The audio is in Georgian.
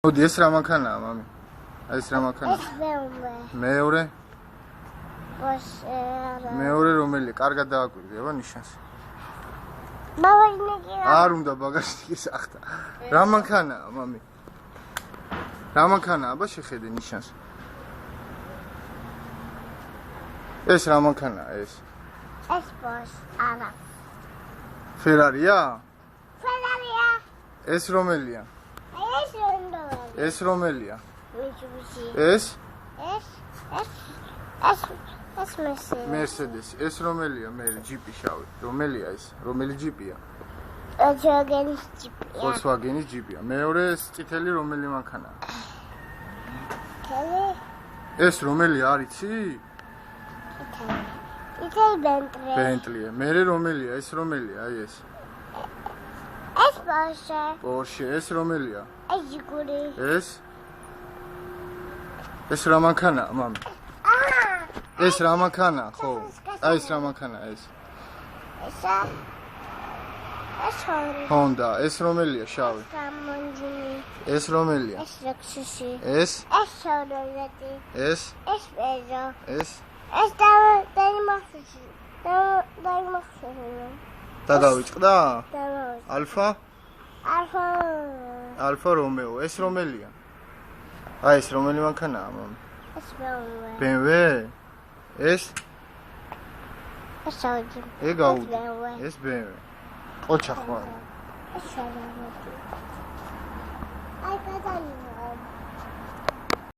მოდი ეს რა მანქანაა, მამი? აი ეს რა მანქანაა? ეს მეორე? ბოშე. მეორე რომელია? კარგად დააკვირდი, აბა ნიშანს. ბაგაჟნიკი. არ უნდა ბაგაჟნიკის ახთა. რა მანქანაა, მამი? რა მანქანაა, აბა შეხედე ნიშანს. ეს რა მანქანაა ეს? ეს ბოშ. არა. ფერარია? ფერარია. ეს რომელია? ეს რონდოა. ეს რომელია? მიჩუბიში. ეს? ეს მერსედესი. ეს რომელია? მე ჯიპი შავი. რომელია ეს? რომელი ჯიპია? Volkswagen-ის ჯიპია. Volkswagen-ის ჯიპია. მეორე წითელი რომელი მანქანაა? ქალი. ეს რომელი არიცი? წითელი Bentley. Bentley. მერე რომელია? ეს რომელია? აი ეს. ეს Porsche. Porsche. ეს რომელია? ეს Jiguli. ეს რა მანქანაა, მამი? ეს რა მანქანაა, ხო? აი ეს რა მანქანაა ეს? ეს Honda. ეს რომელია, შავი? Lamborghini. ეს რომელია? ეს Lexus. ეს? Chevrolet. ეს? Peugeot. ეს? ეს დაიმახსოვს. და დავიწყდა? დავიწყდა. Alfa? Alfa Romeo. ეს რომელია? აი ეს რომელი მანქანაა, მამი? ეს BMW. BMW? ეს? ეს Audi. ეგ Audi. ეს BMW. ყოჩა ხვალ. ეს Chevrolet. აი გადაიმა.